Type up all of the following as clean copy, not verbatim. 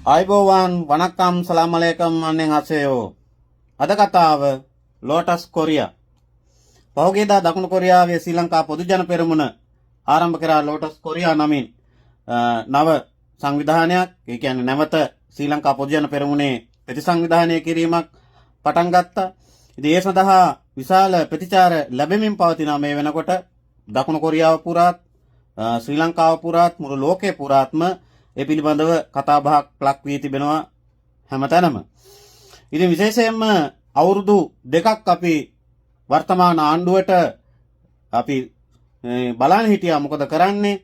අයිබෝවන් වනක්කම් සලාම් අලයිකම් අන්නෙන් අසයෝ. අද කතාව ලෝටස් කොරියා. පහුගියදා දකුණු කොරියාවේ ශ්‍රී ලංකා පොදු ජන පෙරමුණ ආරම්භ කරා ලෝටස් කොරියා නමින් නව සංවිධානයක්. ඒ කියන්නේ නැවත ශ්‍රී ලංකා පොදු ජන පෙරමුණේ ප්‍රතිසංවිධානය කිරීමක් පටන් ගත්තා. ඉතින් ඒ සඳහා විශාල ප්‍රතිචාර ලැබෙමින් පවතින මේ වෙනකොට දකුණු කොරියාව පුරාත් ශ්‍රී ලංකාව පුරාත් මුළු ලෝකේ පුරාත්ම ඒ පිළිබඳව කතා බහක් ලක් වී තිබෙනවා හැමතැනම. ඉතින් විශේෂයෙන්ම අවුරුදු දෙකක් අපි වර්තමාන ආණ්ඩුවට අපි බලන්න හිටියා මොකද කරන්නේ,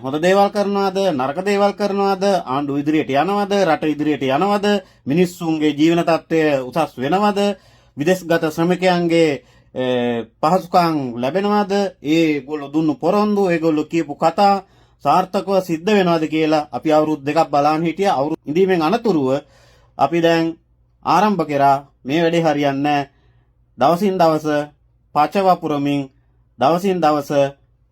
හොඳ දේවල් කරනවද නරක දේවල් කරනවද, ආණ්ඩුව ඉදිරියට යනවද, රට ඉදිරියට යනවද, මිනිස්සුන්ගේ ජීවන තත්ත්වය උසස් වෙනවද, විදේශගත ශ්‍රමිකයන්ගේ පහසුකම් ලැබෙනවද, ඒගොල්ලෝ දුන්නු පොරොන්දු, ඒගොල්ලෝ කියපු කතා සාර්ථකව සිද්ධ වෙනවද කියලා අපි අවුරුදු දෙකක් බලන් හිටියා. අවුරුදු ඉඳීමෙන් අනතුරුව අපි දැන් ආරම්භ කරා මේ වැඩේ හරියන්නේ දවසින් දවස පච වපුරමින්, දවසින් දවස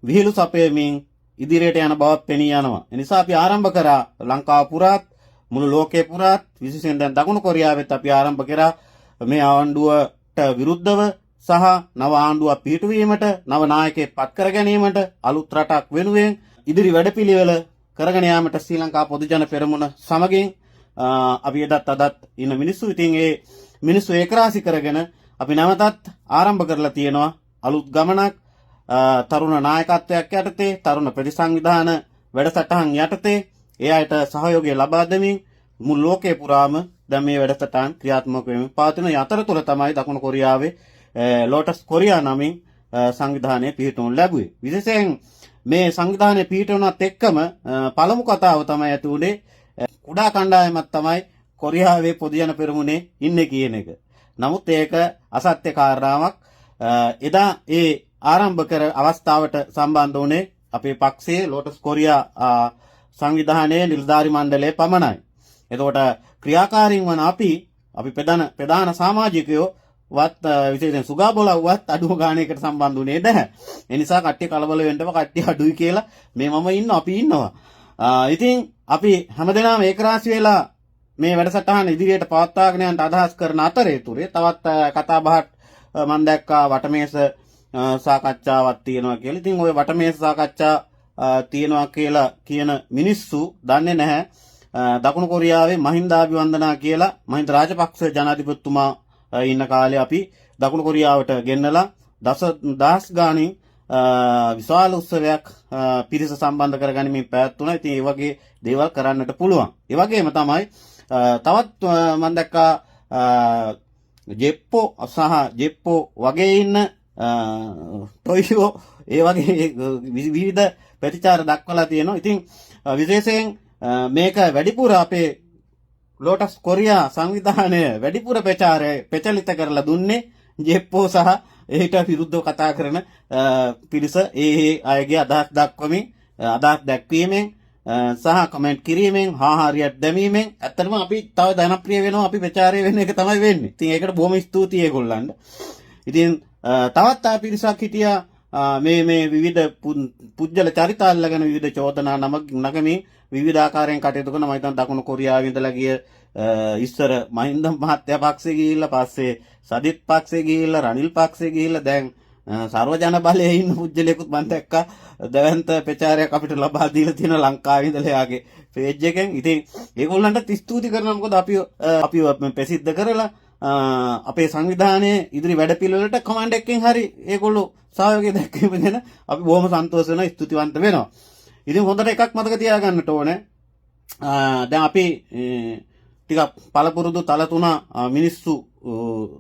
විහිළු සපයමින් ඉදිරියට යන බවත් පෙනී යනවා. ඒ නිසා අපි ආරම්භ කරා ලංකාව පුරාත් මුළු ලෝකේ පුරාත් විශේෂයෙන් දැන් දකුණු කොරියාවෙත් අපි ආරම්භ කරා මේ ආණ්ඩුවට විරුද්ධව සහ නව ආණ්ඩුවක් පිහිටුවීමට, නව නායකයෙක් පත් කර ගැනීමට, අලුත් රටක් වෙනුවෙන් ඉදිරි වැඩපිළිවෙල කරගෙන යාමට ශ්‍රී ලංකා පොදු ජන පෙරමුණ සමගින් අපි එදත් අදත් ඉන්න මිනිස්සු. ඉතින් ඒ මිනිස්සු ඒකරාශී කරගෙන අපි නැවතත් ආරම්භ කරලා තියෙනවා අලුත් ගමනක්. තරුණ නායකත්වයක් යටතේ, තරුණ ප්‍රතිසංවිධාන වැඩසටහන් යටතේ ඒ අයට සහයෝගය ලබා දෙමින් මුළු ලෝකේ පුරාම දැන් මේ වැඩසටහන් ක්‍රියාත්මක වෙමින් පවතින අතරතුර තමයි දකුණු කොරියාවේ ලෝටස් කොරියා නමින් සංවිධානය පිහිටුණු ලැබුවේ. විශේෂයෙන් මේ සංවිධානය පිහිටුණත් එක්කම පළමු කතාව තමයි ඇති උනේ කුඩා කණ්ඩායමක් තමයි කොරියාවේ පොදු ජන පෙරමුණේ ඉන්නේ කියන එක. නමුත් ඒක අසත්‍ය කාරණාවක්. එදා ඒ ආරම්භ කර අවස්ථාවට සම්බන්ධ වුණේ අපේ පක්ෂයේ ලෝටස් කොරියා සංවිධානයේ නිලධාරි මණ්ඩලය පමණයි. එතකොට ක්‍රියාකාරීන් වන අපි ප්‍රධාන සමාජිකයෝ වත් විශේෂයෙන් සුගා බොලව්වත් අඩුම ගානයකට සම්බන්ධ වුණේ නැහැ. ඒ නිසා කට්ටිය කලබල වෙන්නව, කට්ටිය අඩුයි කියලා මේ මම අපි ඉන්නවා. ඉතින් අපි හැමදෙනාම ඒකරාශී වෙලා මේ වැඩසටහන ඉදිරියට පවත්වාගෙන යන්න අදහස් කරන අතරේ තවත් කතා බහක් මම දැක්කා වටමේස සාකච්ඡාවක් තියෙනවා කියලා. ඉතින් ওই වටමේස සාකච්ඡා තියෙනවා කියලා කියන මිනිස්සු දන්නේ නැහැ දකුණු කොරියාවේ මහින්දාභිවන්දනා කියලා මහින්ද රාජපක්ෂ ජනාධිපතිතුමා ඉන්න කාලේ අපි දකුණු කොරියාවට ගෙන්නලා දහස් ගාණින් විශාල උත්සවයක් පිරිස සම්බන්ධ කරගනිමින් පැවැත්වුණා. ඉතින් ඒ වගේ දේවල් කරන්නට පුළුවන්. ඒ වගේම තමයි තවත් මම දැක්කා ජෙප්පෝ වගේ ඉන්න ටොයිෝ ඒ වගේ විවිධ ප්‍රතිචාර දක්වලා තියෙනවා. ඉතින් විශේෂයෙන් මේක වැඩිපුර අපේ ලෝටස් කොරියා සංවිධානය වැඩිපුර ප්‍රචලිත කරලා දුන්නේ ජෙප්පෝ සහ ඒට විරුද්ධව කතා කරන පිරිස ඒ අයගේ අදහස් දක්වමින්, අදහස් දැක්වීමෙන් සහ කමෙන්ට් කිරීමෙන්, හාහාරියක් දැමීමෙන් ඇත්තටම අපි තව ජනප්‍රිය වෙනවා, අපි ප්‍රචාරය වෙන එක තමයි වෙන්නේ. ඉතින් ඒකට බොහොම ස්තුතියි ඒගොල්ලන්ට. ඉතින් තවත් පිරිසක් හිටියා මේ විවිධ පුජ්‍යල චරිත අල්ලගෙන විවිධ චෝදනා නගමින් විවිධ ආකාරයෙන් කටයුතු කරන. මම හිතන දකුණු කොරියාවේ ඉඳලා ගිය ඉස්සර මහින්ද මහත්තයා පක්ෂේ ගිහිල්ලා, පස්සේ සදිත් පක්ෂේ ගිහිල්ලා, රනිල් පක්ෂේ ගිහිල්ලා, දැන් සර්වජන බලයේ ඉන්න පුජ්‍යලෙකුත් මම දැක්කා දැවන්ත ප්‍රචාරයක් අපිට ලබා දීලා තියෙන ලංකාවේ ඉඳලා යාගේ පේජ් එකෙන්. ඉතින් ඒගොල්ලන්ට ස්තුති කරනවා. මොකද අපි ප්‍රසිද්ධ කරලා අපේ සංවිධානයේ ඉදිරි වැඩපිළිවෙලට කමාන්ඩ් එකකින් හරි ඒගොල්ලෝ සහයෝගය දක්වීම ගැන අපි බොහොම සන්තෝෂ වෙනවා, ස්තුතිවන්ත වෙනවා. ඉතින් හොඳට එකක් මතක තියාගන්නට ඕනේ. දැන් අපි ටිකක් පළපුරුදු තල තුන මිනිස්සු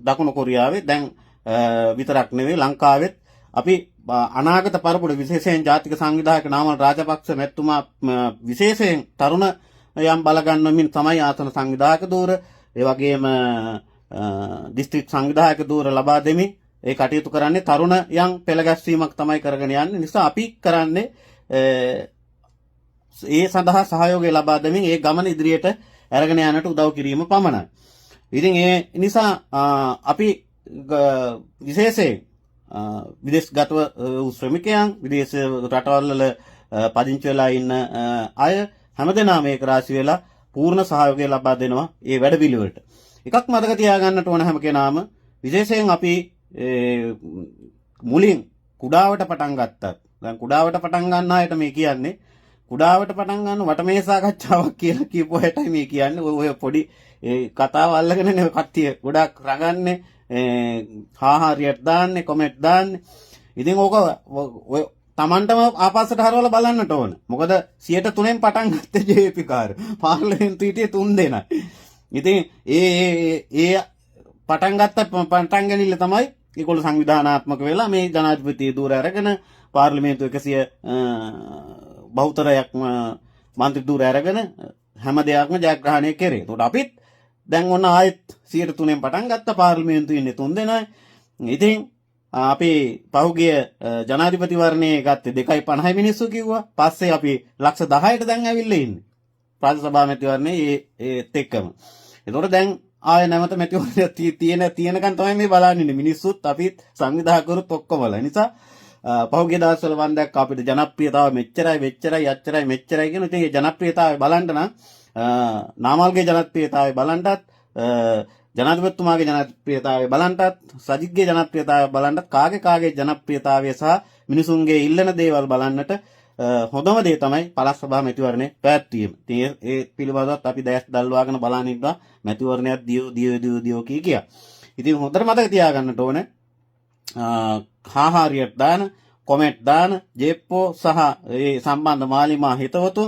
දකුණු කොරියාවේ දැන් විතරක් නෙවෙයි ලංකාවෙත් අපි අනාගත පරපුර විශේෂයෙන් ජාතික සංවිධායක නාමල් රාජපක්ෂ මැතිතුමා විශේෂයෙන් තරුණ යම් බලගන්වමින් තමයි ආසන සංවිධායක ධූර, ඒ වගේම දිස්ත්‍රික් සංවිධායක ධූර ලබා දෙමින් ඒ කටයුතු කරන්නේ තරුණ යම් පෙළගැස්වීමක් තමයි කරගෙන යන්නේ. නිසා අපි කරන්නේ ඒ සඳහා සහයෝගය ලබා දෙමින් ඒ ගමන ඉදිරියට අරගෙන යන්නට උදව් කිරීම පමණයි. ඉතින් ඒ නිසා අපි විශේෂයෙන් විදේශගත ශ්‍රමිකයන්, විදේශ රටවල් වල පදිංචි වෙලා ඉන්න අය හැමදෙනාම මේක රාශි වෙලා පූර්ණ සහයෝගය ලබා දෙනවා ඒ වැඩපිළිවෙලට. එකක් මතක තියාගන්නට ඕන හැම කෙනාම විශේෂයෙන් අපි මුලින් කුඩාවට පටන් ගත්තත් දැන් කුඩාවට පටන් ගන්න අයට මේ කියන්නේ කුඩාවට පටන් ගන්න වටමේ සාකච්ඡාවක් කියලා කියපුවාටයි මේ කියන්නේ ඔය පොඩි කතාව අල්ලගෙන නේ කට්ටිය ගොඩක් රඟන්නේ හාහාරියට දාන්නේ කොමෙන්ට් දාන්නේ. ඉතින් ඕක ඔය තමන්ටම ආපස්සට හරවලා බලන්නට ඕන. මොකද 103න් පටන් ගත්තේ ජේ.පී. කාර්ය. පාර්ලිමේන්තු හිටියේ 3 දෙනා. ඉතින් ඒ පටන් ගත්ත පටන් ගැනීම තමයි ඒගොල්ලෝ සංවිධානාත්මක වෙලා මේ ජනාධිපති ධූර අරගෙන පාර්ලිමේන්තු 100 බහුතරයක් මන්ත්‍රී ධූර අරගෙන හැම දෙයක්ම ජයග්‍රහණය කරේ. ඒකට අපිත් දැන් ඔන්න ආයෙත් 103න් පටන් ගත්ත පාර්ලිමේන්තු ඉන්නේ 3 දෙනායි. ඉතින් අපි පහුගිය ජනාධිපතිවරණයේ ගත්තේ 2.50 මිනිස්සු කිව්වා. පස්සේ අපි ලක්ෂ 10ට දැන් ඇවිල්ලා ඉන්නේ. ප්‍රාදේශ සභා මැතිවරණයේ ඒත් එක්කම. ඒතකොට දැන් ආය නැවත මැතිවරණ තියෙනකන් තමයි මේ බලන්නේ ඉන්නේ. මිනිස්සුත් අපිත් සංවිධායකවරුත් ඔක්කොමලා. නිසා පහුගිය දවස්වල වන් දැක්ක අපිට ජනප්‍රියතාව මෙච්චරයි මෙච්චරයි මෙච්චරයි කියන ඉතින් ඒ ජනප්‍රියතාවය බලන්න නම් නාමල්ගේ ජනප්‍රියතාවය බලන්නත් ජනාධිපතිතුමාගේ ජනප්‍රියතාවය බලන්නත් සජිත්ගේ ජනප්‍රියතාවය බලන්නත් කාගේ ජනප්‍රියතාවය සහ මිනිසුන්ගේ ඉල්ලන දේවල් බලන්නට හොඳම දේ තමයි පළාත් සභා මැතිවරණේ පැවැත්වීම. ඉතින් ඒ පිළිබඳවත් අපි දැස් දල්වාගෙන බලන ඉන්නවා මැතිවරණයක් දියෝ කිය. ඉතින් හොඳට මතක තියාගන්නට ඕනේ හාහාරියට දාන කොමෙන්ට් දාන ජේප්පෝ සහ ඒ සම්බන්ධ මාලිමා හිතවතු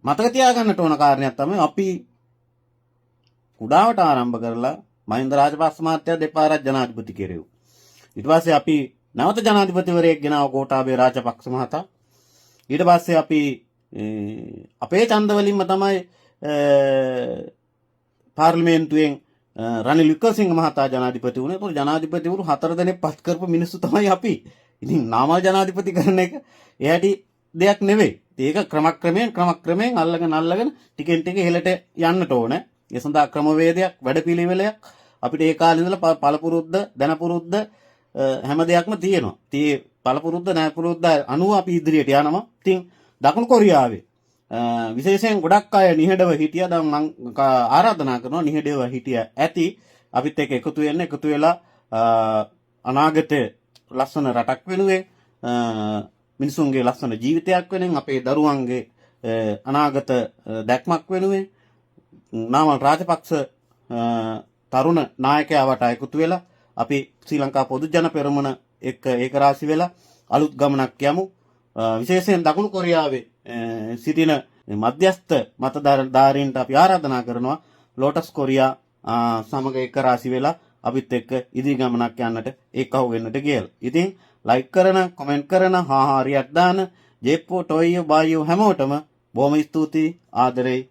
මතක තියාගන්නට ඕන කාරණයක් තමයි අපි කුඩාවට ආරම්භ කරලා මහින්ද රාජපක්ෂ මහත්තයා දෙපාරක් ජනාධිපති කෙරෙව්වා. ඊට පස්සේ අපි නැවත ජනාධිපතිවරයෙක් ගෙනාව ගෝඨාභය රාජපක්ෂ මහතා. ඊට පස්සේ අපි අපේ ඡන්ද වලින්ම තමයි පාර්ලිමේන්තුවෙන් රනිල් වික්‍රමසිංහ මහතා ජනාධිපති වුණේ. ඒතකොට ජනාධිපතිවරු 4 දෙනෙක් පත් කරපු මිනිස්සු තමයි අපි. ඉතින් නාමල් ජනාධිපති කරන එක එයාටි දෙයක් නෙවෙයි. ඒක ක්‍රමක්‍රමයෙන් අල්ලගෙන ටිකෙන් ටික ඉහළට යන්නට ඕනේ. ඒ සඳහා ක්‍රමවේදයක් වැඩපිළිවෙලයක් අපිට ඒ කාලේ ඉඳලා පළපුරුද්ද දැනපුරුද්ද හැම දෙයක්ම තියෙනවා. ඉතින් පළපුරුද්ද නැපුරුද්ද අනුව අපි ඉදිරියට යනවා. ඉතින් දකුණු කොරියාවේ විශේෂයෙන් ගොඩක් අය නිහඬව හිටියා. දැන් මම ආරාධනා කරනවා නිහඬව හිටියා ඇති අපිත් එක්ක එකතු වෙලා අනාගතේ ලස්සන රටක් වෙනුවෙන් මිනිසුන්ගේ ලස්සන ජීවිතයක් වෙනුවෙන් අපේ දරුවන්ගේ අනාගත දැක්මක් වෙනුවෙන් නාමල් රාජපක්ෂ තරුණ නායකයා වට එකතු වෙලා අපි ශ්‍රී ලංකා පොදු ජන පෙරමුණ එක්ක ඒකරාශී වෙලා අලුත් ගමනක් යමු. විශේෂයෙන් දකුණු කොරියාවේ සිටින මධ්‍යස්ථ මතධාරීන්ට අපි ආරාධනා කරනවා ලෝටස් කොරියා සමග ඒකරාශී වෙලා අපිත් එක්ක ඉදිරි ගමනක් යන්නට එක්කහුව වෙන්නට කියලා. ඉතින් ලයික් කරන, කමෙන්ට් කරන, හාහාරියක් දාන, ජේප්පෝ, ටොයියෝ, බායියෝ හැමෝටම බොහොම ස්තුතියි ආදරෙයි.